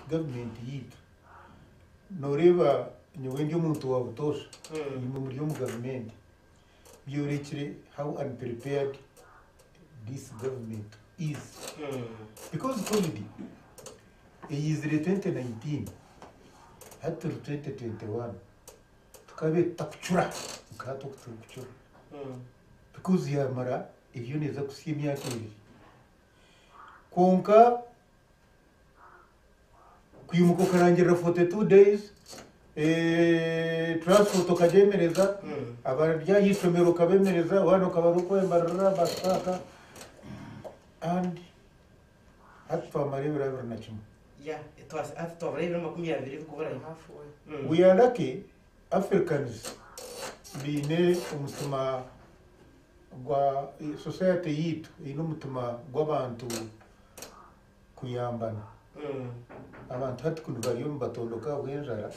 government yitu noreba nyowe ndi umuntu wa butosha mu muri yo mu government byorekere how unprepared this government is because COVID is 2019 hatta 2021 tukabe takuchura ukato kuchura because yamara iyo neza kusiye myaka ibiri konka kwimuko karangira 42 days transport okajemereza abarya yisomero kabemereza wano kabaruko embarara basaka and atwa marebera na kimwe it was after marebera 20 kubura hafu we are lucky Africans bine umutuma gwa society yitu ino mutuma gw'abantu kuyambana abantu hatukuntu bariyo batondoka bwenjara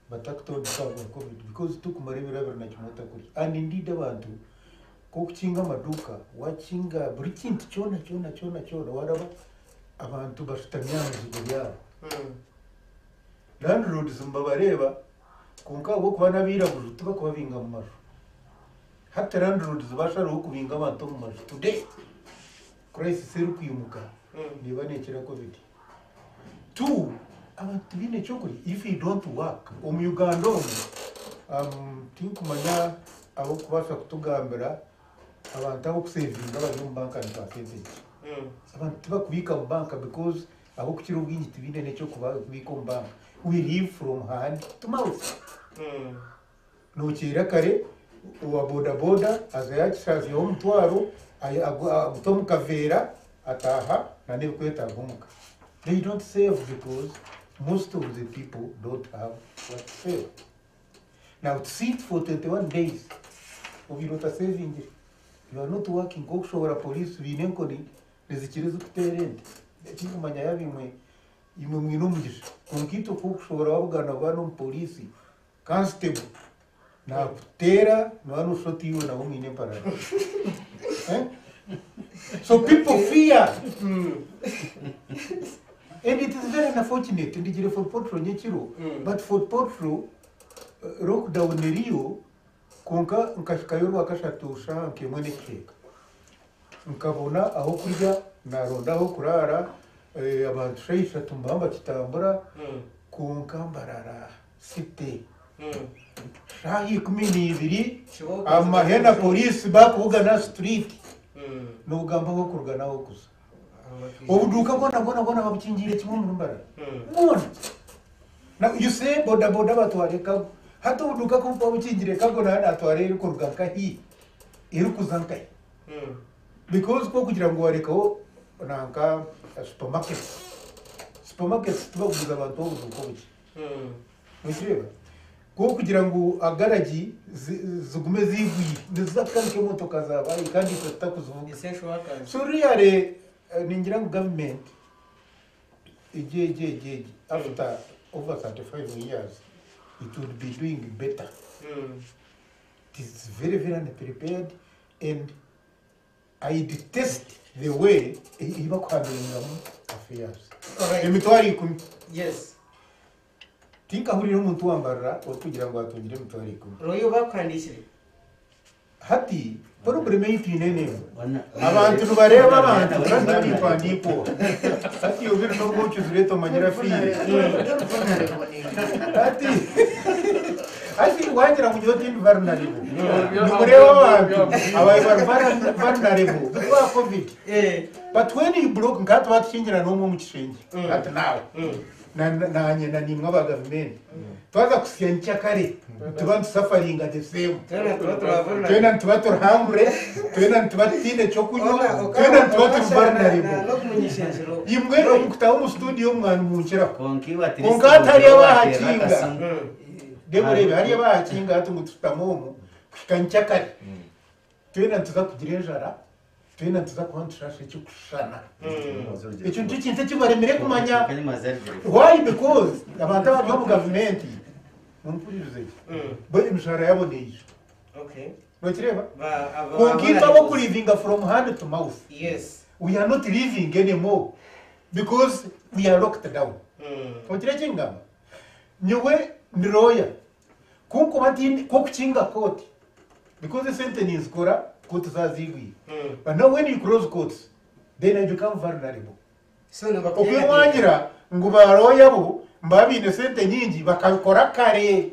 batakutondoka bwa COVID because tukumarebera na kimwe kuri and indeed abantu ko kukinga amaduka wakinga buri kintu cyona waraba abantu bafitanya n'izigiro yabo landlords mbabareba konka bo kuba nabirabuje tuba kubabinga mu majo hatta landlords basharo kubinga abantu mu majo today crisis iri kwimuka niba nekera COVID two abantu bine cyokuri if you don't work Uganda tinkumanya abo kubasha kutugambira abantu abo kusevinga bari mu banka ntafeze abantu bakubika mu banka because abo kukira ubwinyi tibine necyo kubika mu banka we live from hand to mouth no kare uwa boda azayakishazi yo mutwaro agutomu kavera ataha na ne kweta gumuka they don't save because most of the people don't have what to save. Now to sit for 21 days of you not saving, you are not working. Go show a police we nenkoni nezikirizo kuterende etimu manya yabimwe imwe mwinumugisha konkito ko kushobora wabugana bano police constable na kutera no shoti yo na umine para so people fear and it is very unfortunate ndigire for portro nyekiro but for portro lockdown neriyo konka nkashikayo rwakashatusha nkemwe nekeka nkabona aho kurya naronda aho kurara abantu shayisha tumbamba kitambura konka mbarara site shahi 12 amahena police bakugana street n'ugamba ho kurugana ho kuza ubuduka bona babukingire kimwe mu mbara mona now you say boda batwareka hato ubuduka ko babukingire kago na atware iri kurugaka hi iri kuzanka because ko kugira ngo warekaho nanka supermarket tubaguza abantu ubuduko buki mwishireba ko kugira ngo agaraji zugume zigwi nizakanke motoka zabaye kandi tutakuzuvuga essential workers so really ningira ngo government after over 35 years it would be doing better. It is very unprepared and I detest the way iba handling affairs. Emitwari kum yes tinka huriro umuntu wambara okugira ngo atungire emitwari kum royo bakandishire hati problem y'inene abantu nubareba abantu kandi nipandipo hati yobira no gocho zireto manyira fire hati wagira mu gihe vulnerable numureba abantu abaye vulnerable kwa COVID but when you block ngato batshingira no mu kishengi hati nawe nanye na nimwe aba government twaza kusiyancha kare tubantu suffering at the same tena tubato hambre tena tubatine chokunywa tena tubato vulnerable imwe omukutaho mu studio mwana munchira konkatari abahakinga deburebe hari abahakinga hatungu tutamomo kukancha kare tena tuza kugira njara tena tuza kuhantrashe cyo kushana icyo ntikinze kibaremere kumanya why because abantu babo mu government mumpurize boye mshahara yabo nejo okay bakireba konkipa bo living from hand to mouth yes we are not living anymore because we are locked down okire kingamba nyewe ni lawyer kunko batini ko kukinga court because the sentence is kora court zazigwi but now when you cross courts then you become vulnerable so no okwiwangira ngo baroya bo mbabine sente nyingi bakabikora kare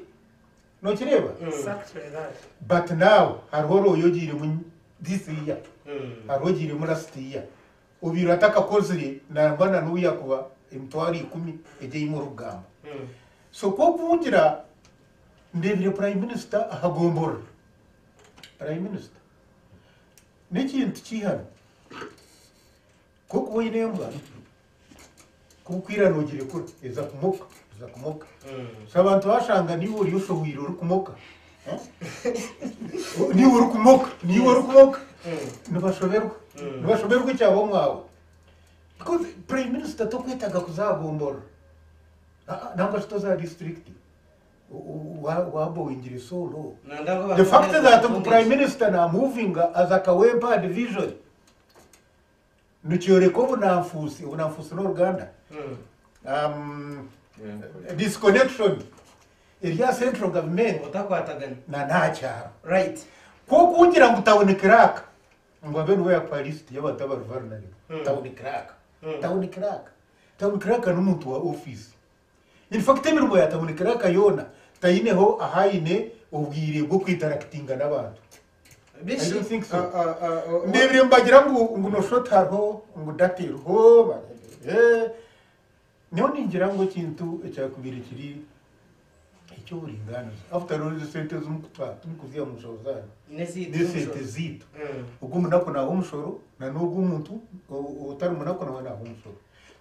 no kireba but now haroro yogire mu this year harogire mu last year ubiro ataka kozire na mbana nuya kuba imtwari 10 eje mu rugamba so ko kungira ndebire prime minister ahagombora prime minister n'ikintu kihano ko kuboyine mbana kukwiranogire ko eza kumoka sabantu bashanga ni uri ushohwiro uri kumoka ni uri kumoka nibashoberwa cyabo mwawe because prime minister to kwitaga kuzagombora nangwa za district wabo ingire solo the fact that the prime minister na moving as a kawempa division nuchioreko bunamfusi no Uganda disconnection area central government utakwatagana na nacha right ko kungira ngo tabonekiraka ngo abenu we kwa list y'abatabaru varnari tabonekiraka n'umuntu wa office in fact emirimo yatabonekiraka yona tayineho ahayine ubwire bwo kwitarakitinga n'abantu I don't think so. Ndebire mbagira ngo no shotaro ngo datirho nyoni ngira ngo kintu cyakubiri kiri icyo buringana after all the sentence umukutwa tumukuzia mushozana nesite zito ubwo munako na umushoro na n'ubwo umuntu utari munako na umushoro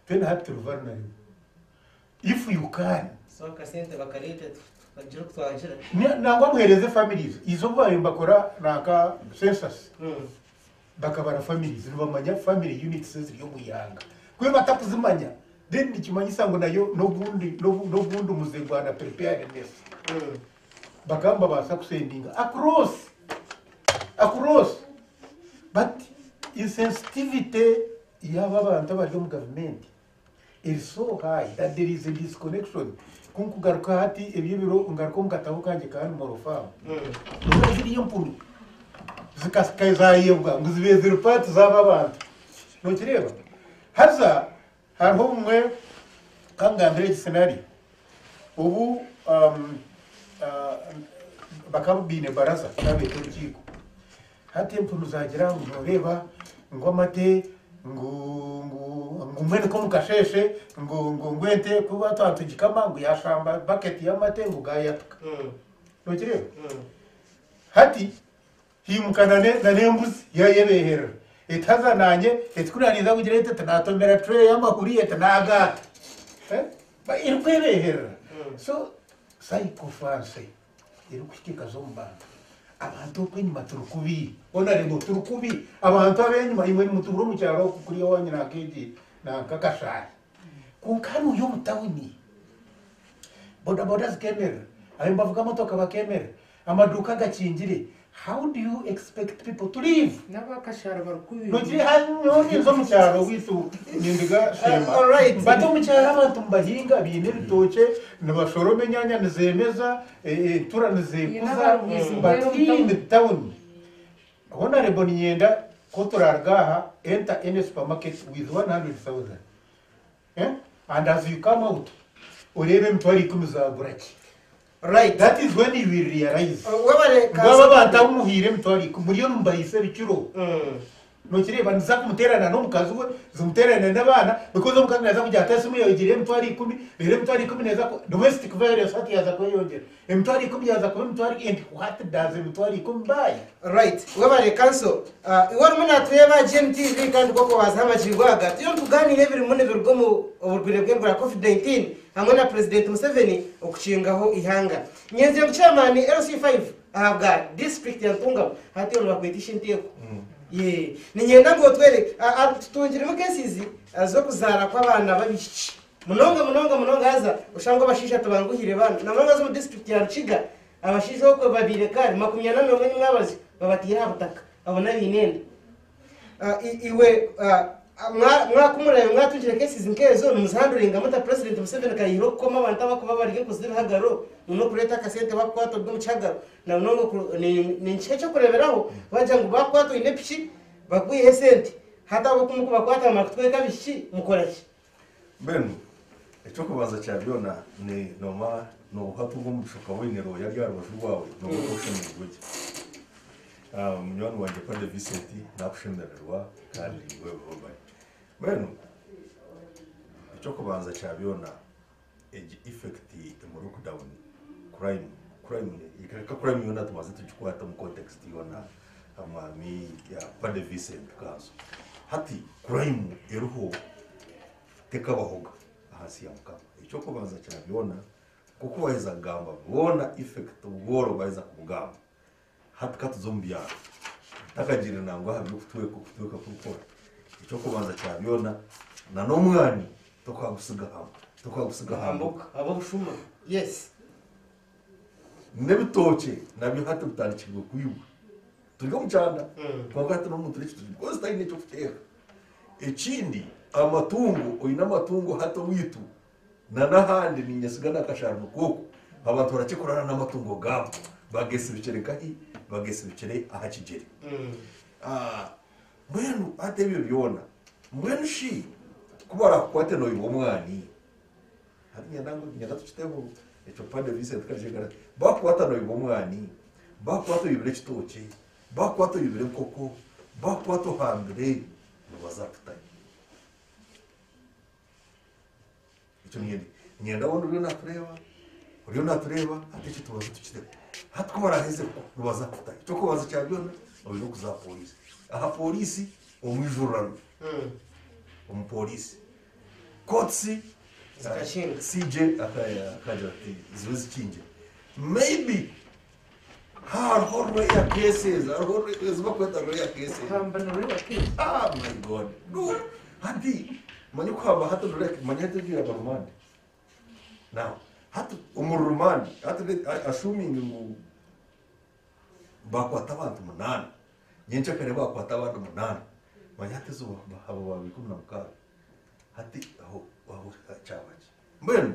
then have to vulnerable if you can so kasente bakarete bajiro kutwajira nangwa muhereze families izo baye mbakora naka census bakabara families nibamanya family units ziri yo muyanga kwe batakuzimanya then nikimanyisa ngo nayo no bundi muzengwana preparedness bagamba basa kusendinga across but insensitivity yaba abantu bari mu government is so high that there is a disconnection kunkugaruka hati ebyibiro ngaruko mugataho kanje kandi morofa ziri yompunu zikasikaza yebwa nguzibezira part zaba abantu no kireba haza hariho umwe kangambere scenario ubu bakabine baraza kabete urukiko hati impunu zagira ngo reba ngo amate ngo mwene ko mukasheshe ngo ngwente kuba twatugikama ngo yashamba bucket y'amate ngo gayaka no kireba hati himukana na nembuzi yayebehera etazananye etkuraniza kugira ete natomera tray y'amahuri etanaga ba irkwebehera so psychophance irukushika zomba abantu kwenyuma turukubi onaremo turukubi abantu abenyuma imwe mutuburo mu cyaro kuri wanye na keji na kakashari kunkanu yo mutawini boda scanner ayo bavuga motoka bakemera amaduka gakingire. How do you expect people to live? Nabakashara barukubi. Noti hanyo nizo mucyaro witu nindiga shema. All right. Bato mucyaro abantu mbahinga bine bitoke nabashorome nyanya nizemeza tura nizekuza but in the town. Honorable Nyenda ko turargaha enter any supermarket with 100,000. And as you come out urebe mtwari kumuzaguraki. Right, that is when you will realize. Baba batamuhire mtwari kumuriyo mbayise bikiro. No kireba nzaka muterana no mukazuwe zumuterana n'abana because umukanga yaza kujya atasi muyogire mtwari 10 rero mtwari 10 neza ko domestic violence hati yaza kwiyongera. Mtwari 10 yaza kuba mtwari and what does mtwari 10 buy? Right, wabare council iwari muna tuyeba GMTV kandi koko bazama chigwaga tiyo tuganire biri mune birugomo uburwire bwe bwa COVID-19 hamwe na President Museveni okukingaho ihanga. Nyenze mu chairman LC5 ahabwa district ya Ntunga hati yo bakwetisha inteko. Ye ni nyenda ngo twereke tutungire mu cases zo kuzara kw'abana babishi. Munonga haza ushango bashisha tubanguhire bana. Namonga zo mu district ya Rukiga abashizo ko babire kari 24 mwabazi babatira butaka abona binende. Iwe mwakumurayo mwatungire cases nkezo numusanduringa muta president Museveni kayiro koma abantu abakuba barige kuzira hagaro no kureta kasente bakwato bw'umucagaro na nongo ni nchecho kureberaho baje ngo bakwato inepishi bakwiye sente hata bakumuko bakwata amakutwe kabishi mukoraki ben icyo kubanza cyabyona ni noma no hatu bw'umushoka w'inero yari yarabashwawe no gukoshya mu guje munyoni wanje kwa Vincent nakushemererwa kandi wewe babaye ben icyo kubanza cyabyona effect mu lockdown crime ikaka crime yona tumaze tuchikwata mu context yona amami ya kwa Vincent kazo hati crime eruho tekabahoga hasi ya mukama icyo kubanza cyabyona kuko waheza gamba bona effect ubworo baza kubugamba hatka tuzombya takagire nangwa habi kutweka kukora icyo kubanza cyabyona na no mwani tokwagusiga hambuka abo bushuma yes nebitoke nabyo hata bitandikirwa kuyibu turigo mucanda twagata no muntu riki rwose tayine cyo kuteka ikindi amatungo oyina amatungo hata witu na nahandi ni nyesiga nakashara nuko abantu barakikorana n'amatungo gabo bagese bicere kahi bagese bicere ahakigere mwenu atebyo byona mwenu shi kubara kwate no uwo mwani hariya ndango nyagato kitebo icyo pande Vincent kajegara bakwata no uwo mwani bakwata yibire kitoke bakwata yibire koko bakwata hambere bazaputanye icyo nyenda wondo uriyo natureba ateke tubazo tukite hatko baraheze bazaputanye cyo kubaza cyabyona obiro kuza polisi aha polisi omwijurano umupolisi kotsi zikashinga CJ akajati ziwezi kinje maybe horror ya cases horror ezba kweta ya cases my god no hadi manyo kwaba hata direct manyete gira barumani now hata umurumani hata assuming ngo bakwata abantu munana nyencha kare bakwata abantu munana manyate zo habo babikuna mukara hati aho cyabaje mbene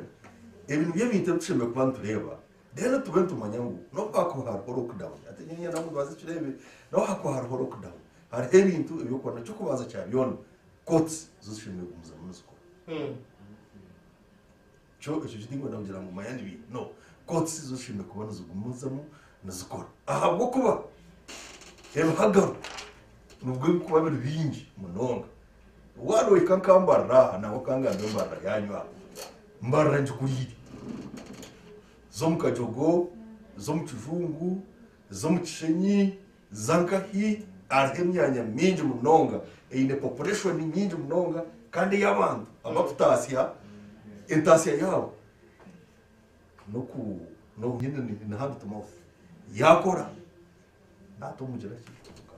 ibintu by'ibintu tushimbe kuba tureba dena tubentu manyangu no bako har lockdown ati nyanya namu baze turebe no hako har lockdown har ibintu ibyo kona cyo kubaza cyabyon coats zushimbe kumuza munuziko cyo icyo gidingo ndamugira ngo mayandi bi no coats zushimbe kubona zugumuzamo nazikora aha bwo kuba eba hagaro nubwo kuba biri bingi munonga wano ikankambara na wakanga ndombara yanywa mbara njukuri zo mukajogo zo mukijungu zo mukishenyi zankahi arhemyanya minji munonga ine population minji munonga kandi yabantu abaputasiya intasiya yabo no nyine ni hand to mouth yakora natumujira kivuga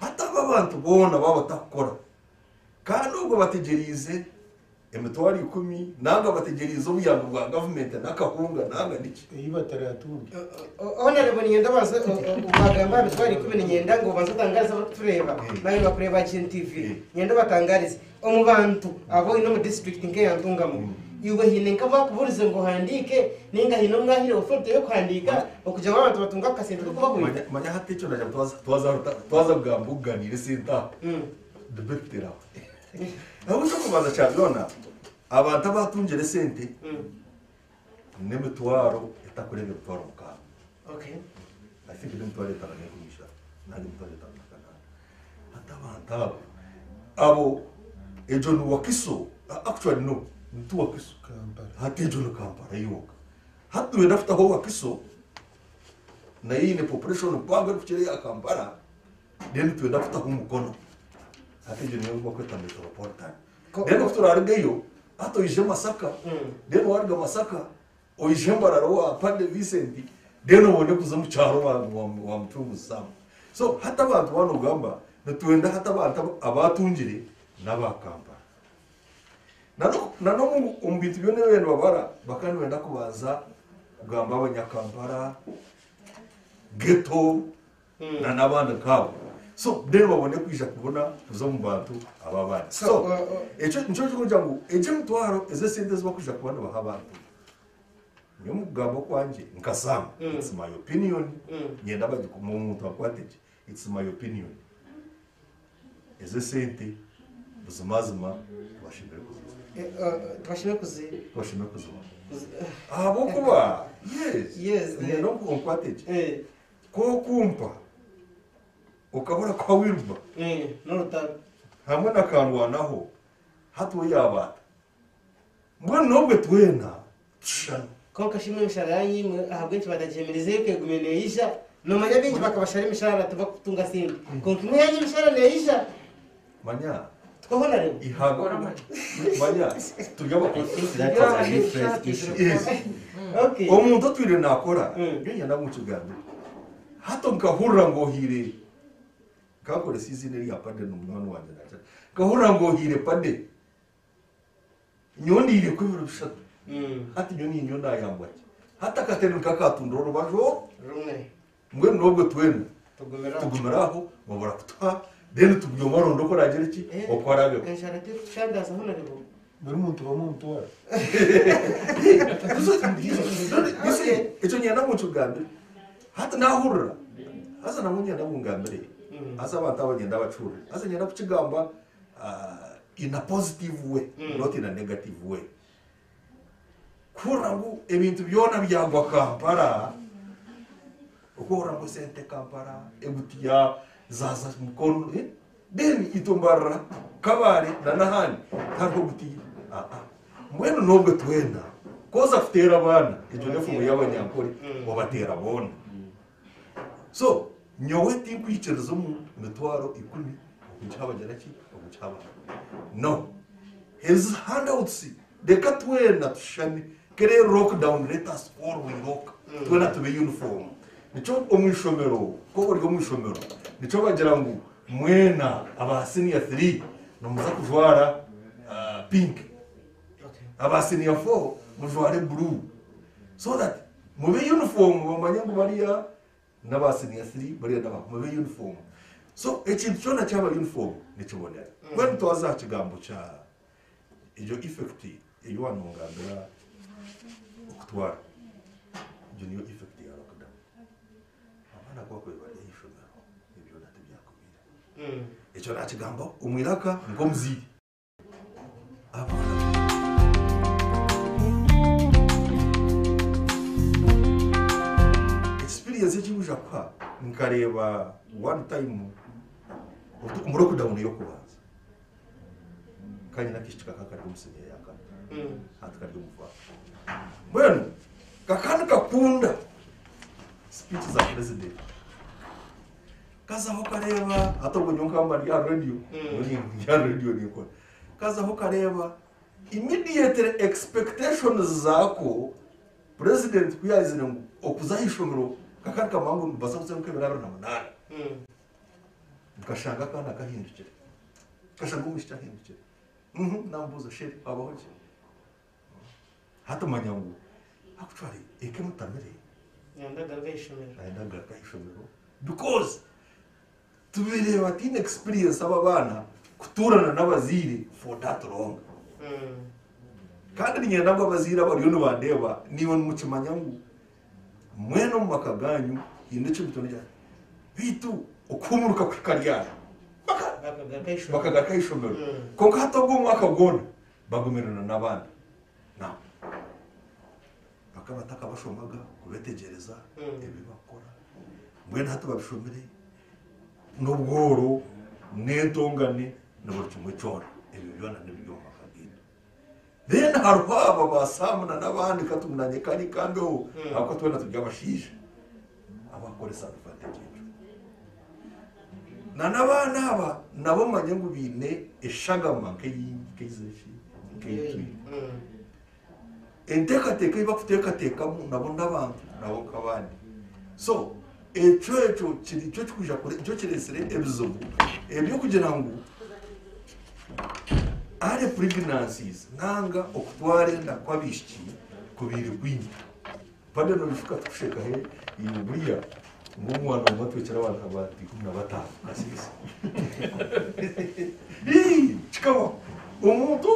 hata abantu bona babatakora kandi ubwo bategerize emitwari 10 nanga bategerize ubuyanga bwa government nakahunga nanga niki ibataratunga honorable nyenda baza ubagamba emitwari 10 nyenda ngo baza tangaza batureba nayo bakureba TV nyenda batangarize omubantu abo ino mu district nke yantungamo iwe hinenka bakuburize ngo handike ninga hino mwahire ofoto yo kwandika okuja abantu batunga kasente kubabura manya hati cyo naje twaza bwambuganire senta debetera abo cyo kubaza cyabona abantu abatungere sente nemitwaro itakurebe bitwaro mukaba okay I think the mitwaro itarane kumisha nani mitwaro itarane hata abantu abo ejo no wakiso actually no mtu wakiso Kampala hati ejo no Kampala yoka hatu wenafta ho wakiso na hii ni population panga kuchele ya Kampala then tu wenafta ho mukono hati ejo no wakweta metropolitan then kutura argeyo ato ije Masaka then warga Masaka o ije mbararo pande Vincent then wone kuza mu cyaro wa mtungu sam so hata abantu bano gamba natuenda hata abantu abatungire n'abakamba nano umbintu byone bene babara bakani wenda kubaza kugamba abanyakampara ghetto na nabandi kabo so then babone kwija kubona zo mu bantu ababana so echo nico cyo ngo eje mutwaro eze sente zo kwija kubona bahabantu niyo mugabo kwanje nkasama it's my opinion nyenda baje ku muntu akwateje it's my opinion eze sente buzimazima twashime kuzi abo kuba yes no kumkwateje ko kumpa ukabura kwa wirba n'urutaro hamwe nakanwanaho hatuye yabata mbona nobwe twena shana konka shimwe mishara yimwe ahabwenshi batajemereze yuko egumene yisha no manya bingi bakabashara imishara tuba kutunga sindi konka imwe yanyi mishara neisha manya twahona rero ihago manya tugaba okay omuntu twire nakora ngenya ndamucugambe hato nkahurira ngo hire kakore season eri apade n'umwana wanje nacha kahurira ngo hire pade nyondi iri kwibiro bishatu hati nyoni nyonda yambwaje hata katenu kakatundoro bajo rumwe mwe nobwo twena tugumera tugumeraho mubara kutwa then tubyomaro ndoko ragere ki okwarabe kanshara te shanda sa hona rebo buri muntu bamutwara echo nyana mu chugambe hata nahurira asa namunya ndamungambere asa abantu abagenda bacura asa nyana kuchigamba in a positive way not in a negative way kurangu ebintu byona byagwa Kampala ukurangu sente Kampala ebutiya zaza mukono then itumbara kabare nanahani tarho buti mwenu nobwe twena koza kutera abana ibyo nefu y'abanyankore wabatera bona so nyowe tinkwicirizo mu mitwaro ikumi okuchabagera ki okuchaba no his handouts de katwena tushani kere rock down let us all we rock twena to be uniform nico omwishomero ko buri omwishomero nico bagira ngo mwena aba senior 3 no muza kujwara pink aba senior 4 mujware blue so that mube uniform bamanya ngo bariya n'aba senior 3 bariya n'aba mube uniform so ekintu cyona cyaba uniform nikibonera when twaza kigambo cha iyo effect iyo wanungambira okutwara iyo niyo effect ya lockdown abana kwa kweba ishomero ibyo natibyakomira icyo nakigambo umwiraka ngo mzidi experience y'kibuja kwa nkareba one time mu lockdown yo kubanza kanya nakishika kakari umusenye yaka hatakari umufa bueno kakani kakunda speech za president kaza ho kareba atobwo nyongamba ya radio ya radio niko kaza ho kareba immediate expectations zako president kuyazine ngo okuzahishomero kakani kamangu basakuze mukebera na munana ukashanga kana kahindukira kashanga umushita hindukira nambuza sheri abahoje hata manyangu actually eke mutamere yandaga ishomero because tubireba tin experience aba bana kuturana n'abaziri for that long kandi nyenda ngo abazira bari no bandeba niyo mukimanyangu mweno mu makaganyu hinduke bitonja bitu okumuruka kwikaryana bakagaka ishomero konka hatobwo mwaka gona bagumerana n'abandi na bakabataka bashomaga kubetegereza ebibakora mwene hato babishomere n'ubworo n'entongane n'abarumwe cyora ebibyona n'ibyo makagenda then harwaba basamuna n'abandi katumnanye kani kambeho ako twena tubyabashisha abakore sadufate na nabana aba nabo manyengu bine eshagama keyizeshi keyi entekateka ibakuteka mu nabo n'abantu nabo kabandi so echo kiri cyo kuja kure cyo kiresere ebizobu ebyo kugira ngo are pregnancies nanga okutware ndakwabishiki kubiri gwinyi pande no bifika tusheka he iburiya ng'umwana mumatwekera abantu abati 15 kasisi chikawa umuntu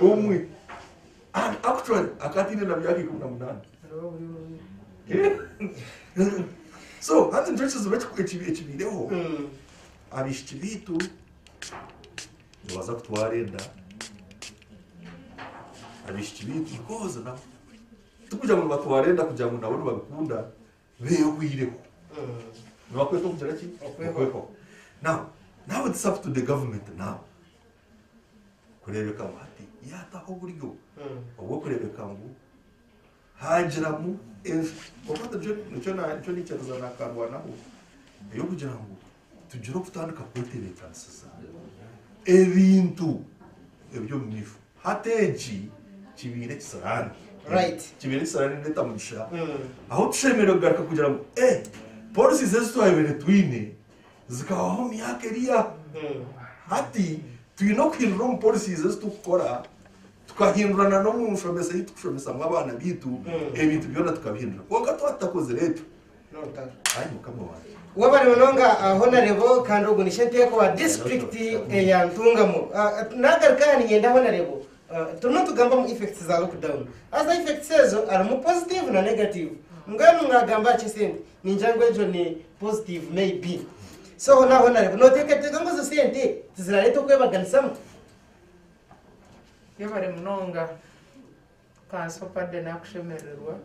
umwe and actually akatine na byaki 18 so hati ndochizo bachi kuchibireho abishibitu baza kutwarenda abishibitu koza na tukuja mu batwarenda kuja mu nabo babikunda bewireho nokweto kujara ki okweho now it's up to the government now kurebeka hati yataho buryo obwo kurebeka ngo hajiramu okata cyo nicaza nakarwa naho yo kugira ngo tugire kutandika kweterekana sasa ebintu ebyo mwifu hateji kibire kisarani right kibire kisarani ndeta mugisha aho tushemero garuka kugira ngo policies zetu twabere twine zikabaho myaka iriya hati twino kwirura mu policies zetu tukora tukahindurana no mu nshomesa yitukushomesa mu abana bitu ebintu byona tukabihindura kuko twatakoze leta ayi mukamo wanje wabari munonga honorable kandogo nishente ko wa district ya Ntungamo nagarukani ngenda honorable tuno tugamba mu effects za lockdown as effects ezo are mu positive na negative ngano mwagamba chisende ninjangwe ejo ni positive maybe so honorable no tekete ngo zo sente tizirareta kwebaganisamo yabare munonga kanso pade nakushemererwa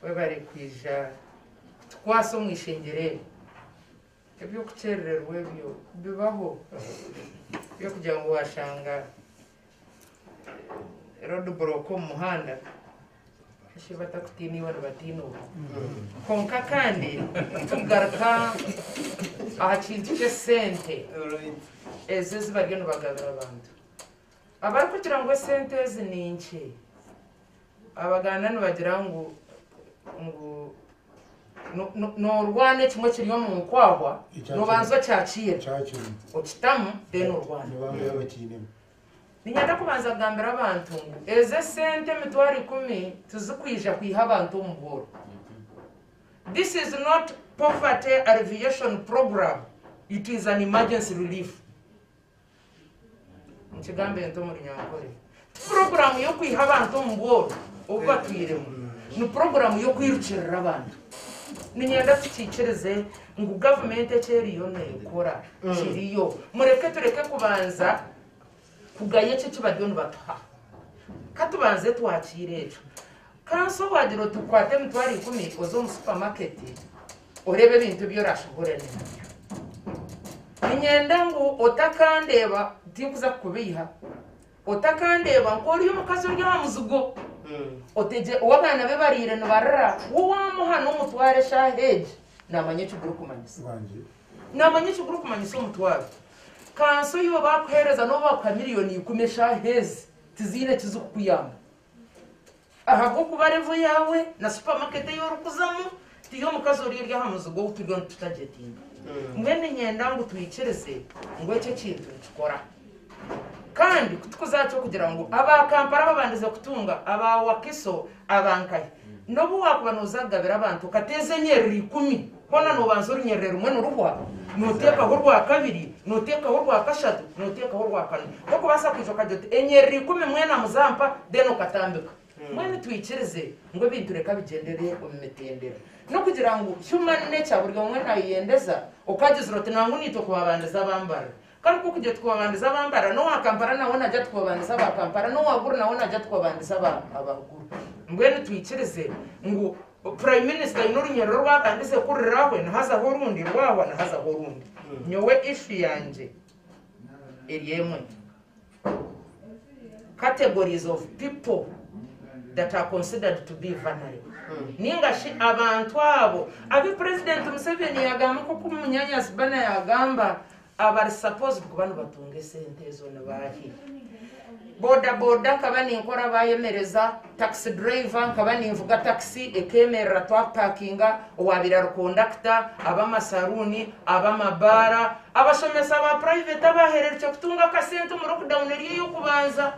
webare kwija tukwaso mwishengerere ebyo kucerererwa ebyo bibaho byo kugira ngo washanga road block mu muhanda shibata kutini wano batino konka kandi tugaruka aha kintu cye sente eze zibageno bagabira abantu abari kugira ngo sente zininche abagana bagira ngo no rwane kimwe kiriyo mu kwahwa no banzo cyakire okitamu then urwane ninyanda kubanza gambira abantu eze sente mitwari 10 tuzikwija kwiha abantu umugoro. This is not poverty alleviation program, it is an emergency relief. Nchigambe nto muri nyankore program yo kwiha abantu umugoro ubatwiremo ni program yo kwirukirira abantu. Ninyenda tukicereze ngo government ekeriyo nekora kiriyo mureke tureke kubanza kugaye cyo kibadyo nbatuha katubanze twakirejo kanso wadiro tukwate mutwari 10 ozo mu supermarket orebe bintu byo rashobora ne ninyenda ngo otakandeba tikuza kubiha otakandeba nkori yo mukazo ryo muzugo oteje wabana be barire no barara wowamuha no mutware shaheje namanye kiguru kumanyisa namanye kiguru kumanyisa umutware kanso yo bakuhereza no bakwa miliyoni 10 shaheze tizine kizukuyamba aha go kubarevo yawe na supermarket yo rukuzamu tiyo mukazo ryo hamuzugo uturyo tutajetinga mwene nyenda ngo tuyicereze ngo ece kintu tukora kandi kutukuzacho kugira ngo abakampara babandize kutunga aba wakiso abankaye nobu wakubanozaga abantu kateze nyeri 10 hona no banzuri nyerere rumwe n'uruhwa noteka ho rwa kabiri noteka ho rwa kashatu noteka ho rwa kane koko basa kwijoka jote enyeri 10 mwena muzampa deno katambika mwene tuyicereze ngo bintu reka bigendere umetendera no kugira ngo human nature buryo mwena yiyendeza ukagizirote nangu nito kubabandiza bambara kandi kuko kujya twabandiza bambara no wakampara nawe najya twabandiza bakampara no waguru nawe najya twabandiza abaguru ngwene tuyicereze ngo prime minister inurunyero rwakandise kuriraho nahaza ho rundi rwawa nahaza ho rundi nyowe ifi yanje eriyemwe categories of people that are considered to be vulnerable ningashi abantu abo abi president Museveni yagamba ko kumunyanya sibana yagamba abari supposed kubana batunge sente zo nabahi boda kabani nkora bayemereza taxi driver kabani mvuga taxi ekemera twa parkinga owabira conductor abamasaruni abamabara abashomesa ba private abahererche kutunga ka sente mu lockdown eri yo kubanza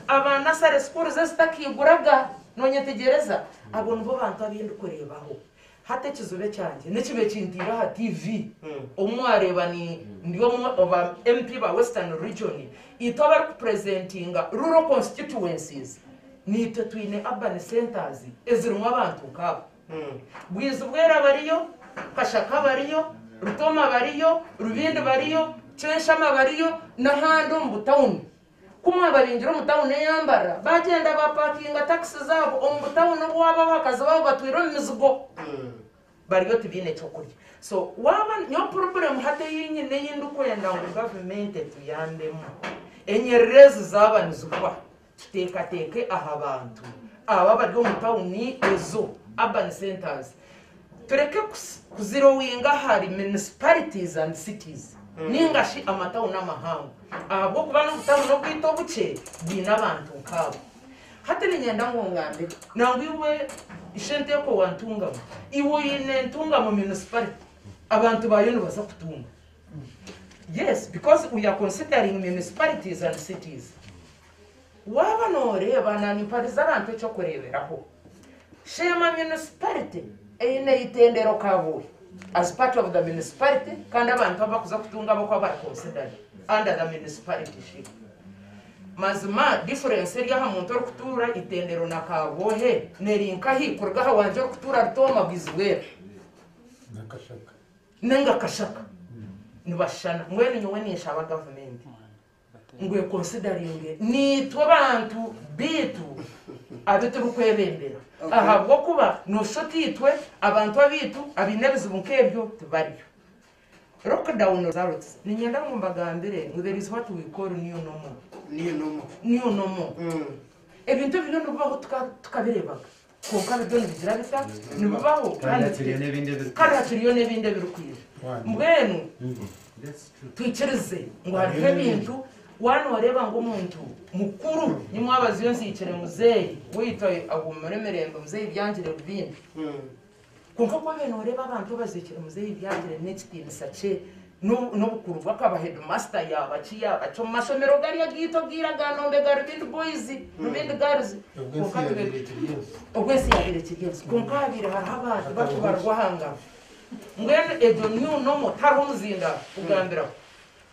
abana sare school zestakiguraga nonyetegereza abo nbo bantu abindi kurebaho hate kizobe cyanjye nikibe kintira ha TV umwareba ni ndiyo oba MP ba Western Region itoba representinga rural constituencies ni twine urban centers ezirumwa abantu kabo bwiza bwera bariyo Kashaka bariyo Rutoma bariyo Rubindi bariyo Chenshama bariyo nahando mu town kumwe barinjira mu town yambara bagenda bapakinga taxi zabo mu town waba bakaza babo batwira imizigo bariyo tibine cyokurya so waba nyo problem hate yinyine yinduko yenda ngo government tuyandemo enyerezi zabana zuba teke aha bantu aba bari mu town ezo urban centers tureke kuzirowinga hari municipalities and cities ningashi amatown n'amahanga abo kubana mutamu no kwito buce bina abantu nkabo hate ninyenda ngo ngambe nangu iwe ishente ko wantunga iwe ine ntunga mu municipality abantu bayo baza kutunga yes because we are considering municipalities and cities waba noreba nani pariza abantu cyo kureberaho shema municipality ine itendero kabuye as part of the municipality kandi abantu abakuza kutunga abo kwa considered under the municipality ship mazima difference eri aha muntu kutura itendero nakabohe nerinka hikurga ha wanje kutura rutoma bizwera nakashaka nenga kashaka nibashana mwene nyowe nishaba government ngwe considering ni twabantu bitu abitu rukwebembera aha bwo kuba no shotitwe abantu abitu abinebizo bunkebyo tubariyo lockdown results ninyenda mu mbagambire ngo there is what we call new normal ebintu bino nubaho tukabirebaga konka bidoni bigira bita nubaho kandi turiyo nebinde birukwiye mbwenu twicirize ngo hari ebintu wano wareba ngo umuntu mukuru nimwabazi yo nzikire muzeyi witoye agumeremerembe muzeyi byangire rubindi konka kwa bene wareba abantu bazikire muzeyi byangire next in sache no bukuru bakaba headmaster yabaciya aco masomero gari yagito gira ganombe gari bindu boys rubindi girls konka obwesi yabirekiriye konka bira harabati batubarwa hanga ngene edo new normal taro muzinda ugambira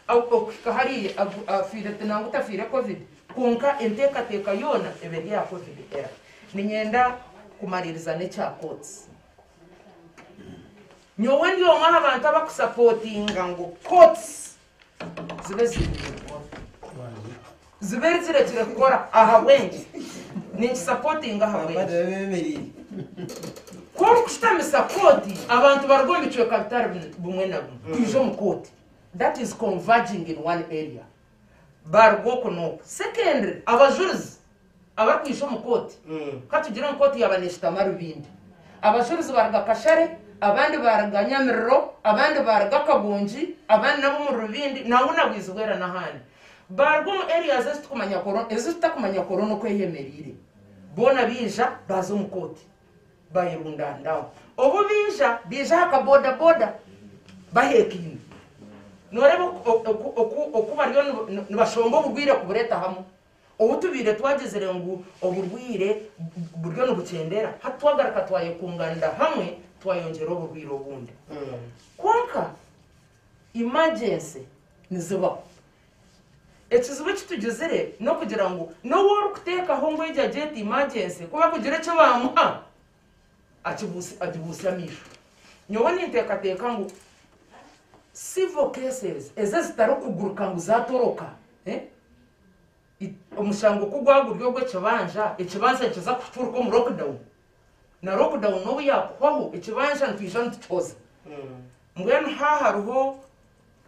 au kahari afire tenangu tafire covid konka enteka teka yona eberi ya covid era ninyenda kumaririza ne cha courts nyowe ndi omwana abantu abakusupportinga ngo courts zibe zirekire kukora aha wengi ni supporting aha wengi kwa kushtamisa koti abantu baragomba icyo kapitali bumwe na bumwe ijo mu koti that is converging in one area bargoko no secondary abajurizi abakwisho mu koti katugira mu koti yabaneshita marubindi abajurizi baraga kashare abandi baraga nyamiriro abandi baraga kabunji abandi nabo mu rubindi nawo nabwizwera nahandi bargo mu areas zitukumanya korona ezitakumanya korona ko yemerire bona bija bazo mu koti bayirunda ndawo obu bija akaboda bahekini noreba okubariyo nibashomba obugwire kubureta hamwe obutubire twagezere ngo oburwire buryo nubukendera hatwagaraka twayekunganda hamwe twayongera obugwire obundi konka emergency niziba ekizibu kitugezere no kugira ngo no wari kutekaho ngo ijya jet emergency kuba kugira icyo bamuha akibusa misho nyowe nintekateka ngo civil cases eze zitari kuguruka ngo zatoroka umushango kugwaguryo gwe ikibanza kiza kuturuka mu lockdown na lockdown no yakwaho ikibanza ntwisha ntitoza mbwenu haharuho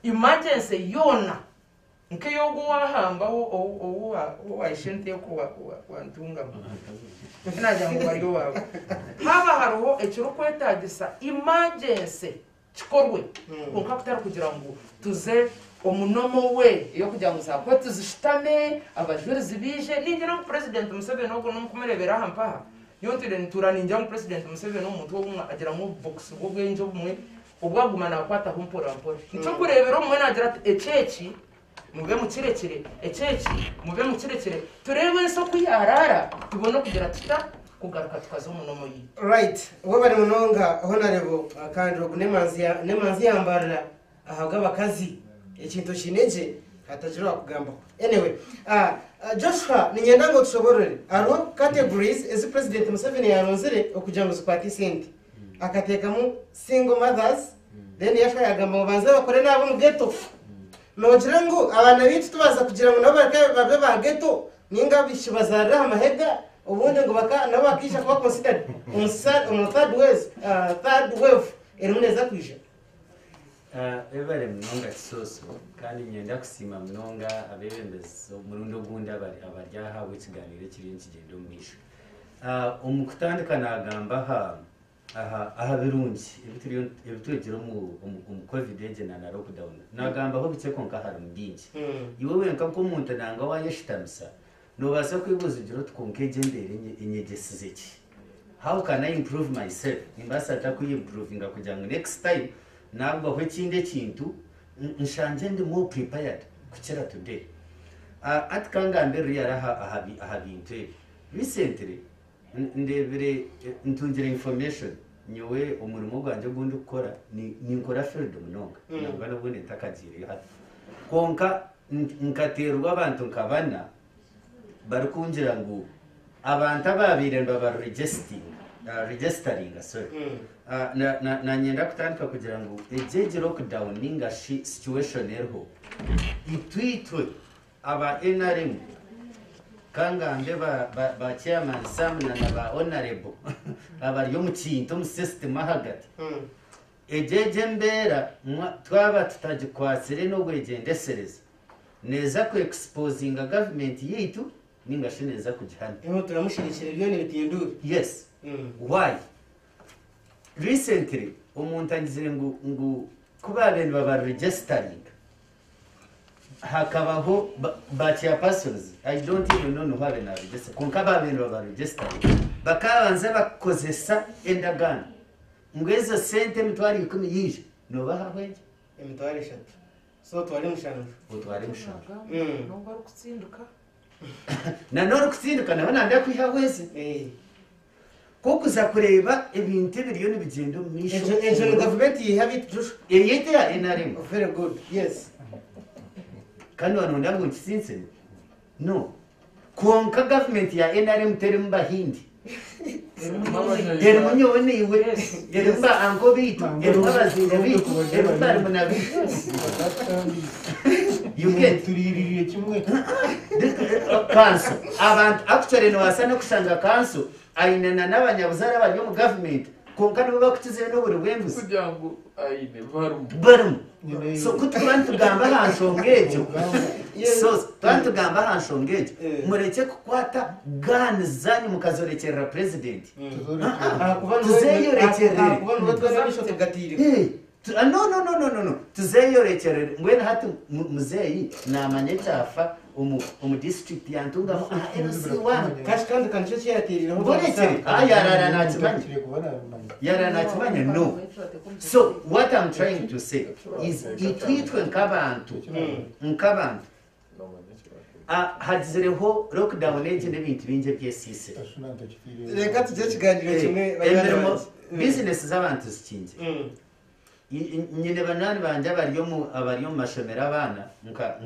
emergency yona nke yogo wahambaho wayishente ko wantunga naja ngo bariyo wawe haba haruho ekiro kwetagisa emergency kikorwe konka kutara kugira ngo tuze omunomo we yo kugira ngo za kote zishitame abajurizi bije ningira ngo president Museveni no kumurebera hampa yontire nturana ninjya ngo president Museveni no muntu wo agira mu box bwo bwenjo bumwe ubwagumana kwata humpora mpora nicyo kurebera umwe nagira eceki mube mu kirekire eceki mube mu kirekire turebe so kuyarara tubone kugira tuta kugaruka tukaza umunomo yitu right uwo bari munonga honorable kandi nemanzi yambarira ahabwa abakazi ikintu kineje hatagira kugamba anyway Joshua ninyenda ngo tushoborere aro categories as president Museveni yaronzere okugira ngo zikwati sente akatekamo single mothers then yashaka yagamba banze bakore nabo mu ghetto nogira ngo abana bitu tubaza kugira ngo nabo babe ba ghetto ninga bishibazarira amahega ubundi ngo baka nabo bakisha kuba considered on third wave erumuneza kwisha ebale mnonga kisoso kandi nyenda kusima mnonga abebembezi omulundo gundi abaryahawe ekiganiro ekiri nkigenda omwisho omukutandika nagamba aha birungi ebitwegire omu covid egena na lockdown nagambaho bike konka harimu bingi iwe wenka nk'omuntu nanga wayeshitamisa nobaasa kwibuuza ugira oti konka egi embeera enyegesize ki how can I improve myself nimbaasa takuimprovinga kugira ngo next time nagwaho ekindi ekintu nshanje ndi more prepared kukira today ati kangambirira yari aha bintu ebi recently ndebere ntungire information nyowe umurimo gwanjye gundi gukora ninkora field munonga nabwo n'ubundi ntakagiriye hati konka nkaterwa abantu nkabana bari kungira ngo abantu ababire registering sorry nanyenda kutandika kugira ngo ejeje lockdown ninga situation eriho itwitwe aba NRM kangambe ba chairman samna na ba honorable abariyo mu kintu mu system hagati ejeje mbera twaba tutagikwasire no gwegendesereza neza ku exposing government yitu ninga shineza kujihana turamushirikira ibyo bitindura yes why recently umuntu angizire ngo kuba abantu baba registering hakabaho ba chairpersons I don't even know how they register konka abantu baba registering bakabanza bakozesa endagana ngweza sente mitwari 10 yije no bahahweje emitwari 3 so twari mushanu no bari kutsinduka na noro kutsinduka nabona ndakwihabweze kokuza kureba ibintu biriyo nibigendo misho ejo government yihabit just yete ya NRM very good yes kandi wanonda ngo nsinse no konka government ya NRM terimba hindi termunyo niwe terimba anko bitu terimba bazinde bitu terimba muna bitu you get tuririye kimwe kanso abantu actually no wasana kushanga kanso ainana n'abanyabuzara bari mu government konka nibo bakutize no buri bwembuzi kugira ngo aine barum so kutwantu gamba hanshongejo so twantu gamba hanshongejo mureke kukwata gan zanyu mukazorekera president tuzeyorekerere kubona batwana bisho tugatire no tuzeyorekerere ngwena hati muzeyi namanye cyafa umu district yantungamo LC1 kandi kancho cyatiriraho borekere yara nakimanya no so what I'm trying to say is itwitwe nkabantu hagizereho lockdown ege n'ibintu binje byesise reka tujye kiganiro kimwe business z'abantu zikinje nyine banani banje abariyo mu mashomera abana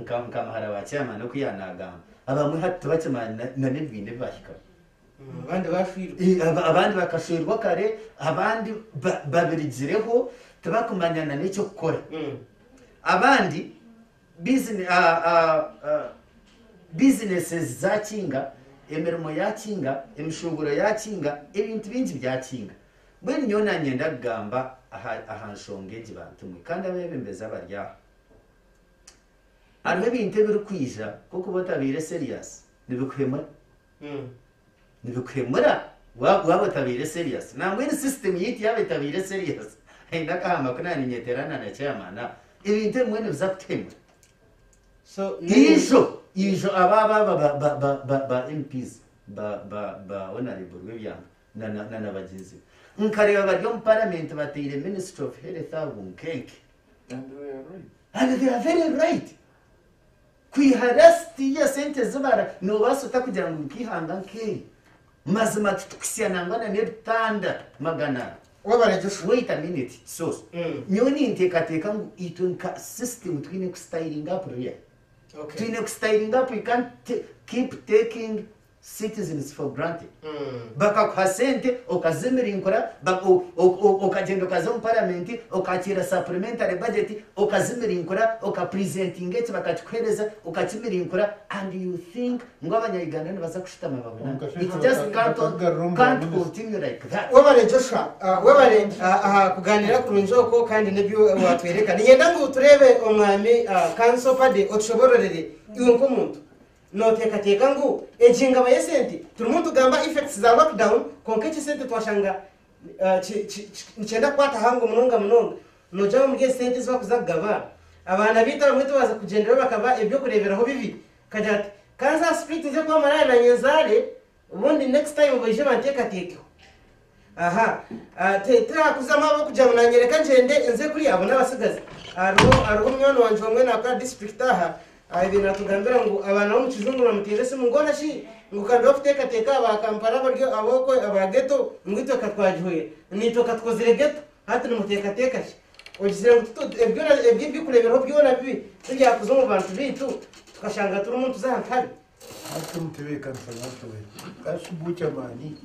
nkamahara bacyama no kuyanagamba abamwe hatu bakimana na n'ibindi bashika abandi bakashirwa kare abandi babirigireho tabakumanyana n'icyo gukora abandi businesses zakinga emirimo yakinga emishunguro yakinga ibintu bingi byakinga bwe nyona nyenda gamba ahanshongeje bantumwe kandi abebembeza barya ariho ibintu biri kwija kuko batabire serious nibikwemura waba tabire serious nangwe ni system yiti yabe tabire serious enda kahama kuna ninyeterana na chairman ibintu mwene bizakutemura so ijo ababa MPs ba honorable webyanga na bagenzi nkareba bari mu parliament batire minister of health abunkeke and they are very right kwiharasti ya sente zibara no basota kugira ngo ukihanga nke mazima tutukusiana ngana n'ebitanda magana wabaregesha wait a minute so nyoni ntekateka ngu itwe nka system twine kustyling up here twine kustyling up. We can't keep taking citizens for granted. Bakakuha sente okazimirinkora okagenda okaza mu parliament okakira supplementary budget okazimirinkora okapresenting eti bakatuhereza okakimirinkora and you think ngo abanyayuganda baza kushitama babona it just can't continue like that. wabare Joshua wabare kuganira kurunjoko kandi nebyo watwereka niyenda ngo turebe umwami council pade otshobororere iwe nkomuntu notekateka ngu ejinga bayesente turimuntu gamba effects za lockdown konkechi sente twashanga nchenda kwata hango munonga nojaho muri sente zo kuzagaba abana bita bamwe tubaza kugendera bakaba ibyo kureberaho bibi kajati kanza split je kwa marana na nyezare ubundi next time baje bantekateke aha tetra kuzama abo kuja munanyereka ngende nze kuri abo nabasigaza aro umwana wanje wamwe na ka district aha ibintu tugambira ngo abantu bo mu kizungu bamuterese mu ngona shi ngo kandi bafiteka abakampara baryo aboko abageto ngwito katwajihoye nito katkozire geto hati nimuteka shi ogizire ngo ebyo kureberaho byona bibi tujyakuzo mu bantu bitu tukashanga turi umuntu zahantabi hati mutebeka nsanato kashubucha mani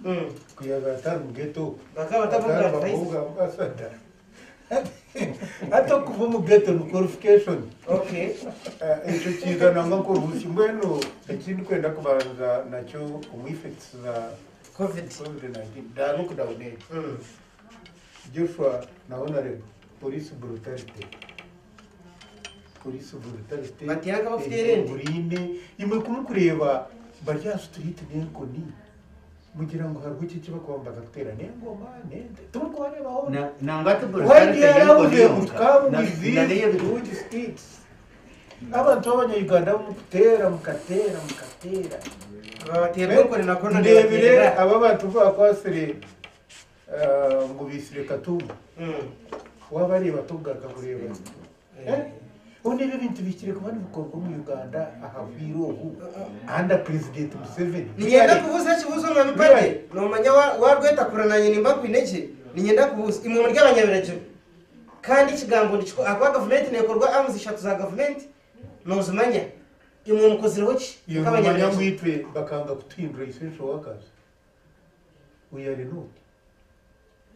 kuyagatara mu geto bakaba tavuga bavuga basada hata kuva mu geto no qualification icyo kigana ngo ruhushya mbeno ikindi kwenda kubanza nacyo mu effects za COVID-19 da lockdown Joshua na honorable police brutality batiyanga bafuterende burine imwe kumukureba barya street n'enkoni mugira ngo hari iki kiba kwambaza gutera n'engoma nende tuko bareba ho nangate brutality y'ubuye mutkabu bizi uji streets abantu b'abanyayuganda mukatera babatera ko na kona ndebire aba bantu bakwasire ngo bisire katumba wabareba tugaga kureba undi ibintu bikire ku bandi bukorwa mu Uganda ahavirohu anda president Museveni niyenda kubuza kibuzo na bipade no manya warweta kurananye nimba kwineke niyenda kubuza imuntu ry'abanyabiraje kandi ikigambo ndiko akwa government nekorwa amuzi shatu za government nozumanya imwe mukoziraho ki kabanyabiraje ngwitwe bakanga kutindura essential workers we are not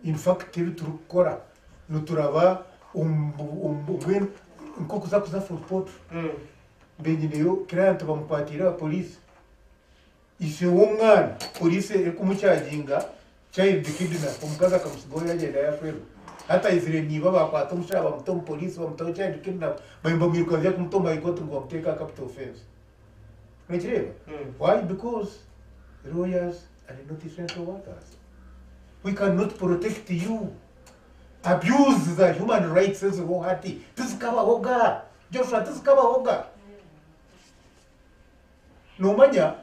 in fact turukora nuturaba nko kuza for port benyineyo client bamupatira police ise w'umwana police ekumucyaginga child kidnap umukaza kamusigoya yagenda yafero hata izire niba bakwata umushaba mutom police bamutoye child kidnap bayimba mwikazya kumutomba ikoto ngo bamuteka capital offense nechireba why because lawyers are not essential workers. We cannot protect you. Abuse the human rights as wohati. Tizikawa hoga. Joshua tizikawa hoga. No manya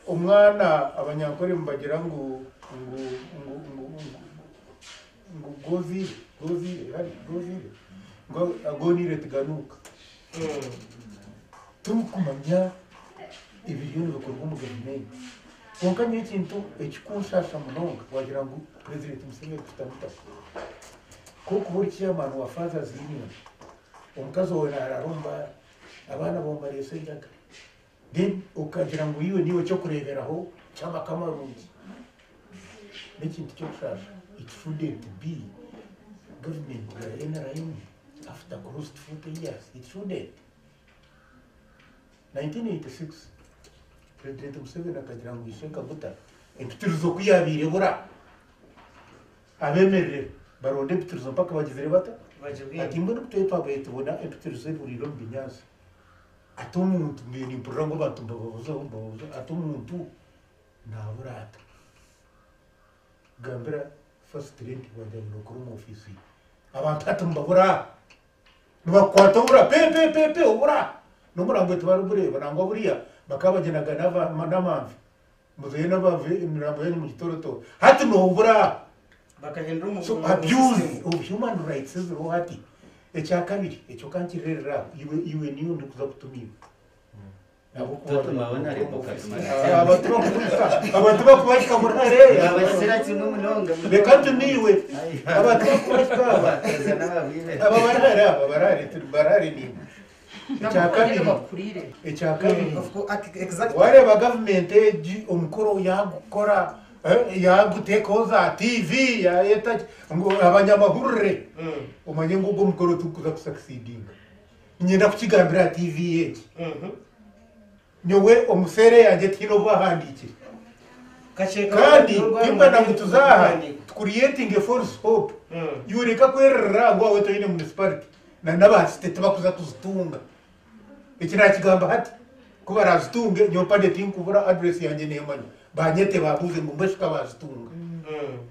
umwana abanyankore mbagira ngo gozi ngo agonire tiganuka. Tumukumanya ibintu bikorwa mu guverinoma konka n'ikintu ekikushasha munonga wagira ngo president Museveni tutamuta ko kubura chairman wa Fathers Union omukazi we araromba abana bomba resendaga then ukagira ngo yiwe niwe cyo kureberaho cyangwa kamarungi n'ikintu cyo kushasha it shouldn't be government ya NRM after crossed 40 years it shouldn't 1986 President Museveni akagira ngo isheka guta impitirizo kuyabire bura abemerere baronde impitirizo mpaka bagizere bata ati mbona kutoye twabaye tubona impitirizo buriro mbinyaza atumuntu mbeni mpurango batumba babuzo atumuntu naburata gambira first lady wajya mu office abantu atumba bura nubakwata bura pe bura n'umurambo tubarubureba nangwa buriya bakabagenaga n'amamvi muzuye n'abave imirambo yanyu mu gitoroto hati nobura bakahindura umuntu so abuse of human rights is hati ecya kabiri ecyo kankirerera iwe niyo ndikuza kutumira tutumabona rebo katumana abantu bakubashika muri hariya abasira kimwe munonga reka tuniwe abantu bakubashika aba barahari ni icya kabiri wareba gavumenti umukuru yagukora yagutekaho za tv ya leta ngo abanyamahurure umanye ngo ubwo mukoro tukuza kusucceedinga nyenda kukigambira tv yeki nyowe omusere yanjye tino bahandike kandi impana mutuzaha creating a false hope yureka kwerera ngo awe toyine municipality na nabasite bakuza kuzitunga iki nakigamba hati kuba razitunge nyopande tinkubura address yanjye nemanyo banyete babuze ngo mbashika bazitunga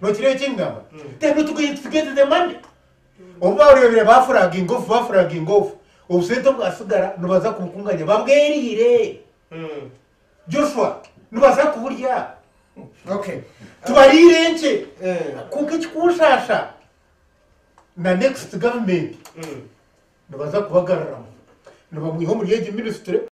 no kireye kingamba teno tukuyitsigete the money oba urebere bafuraga ingofu ubuseto bwasigara nubaza kubukunganya babwerire Joshua nubaza kuburya tubarire nche kuko ikikushasha na next government nubaza kubagarara nubamwiho muri yegi ministry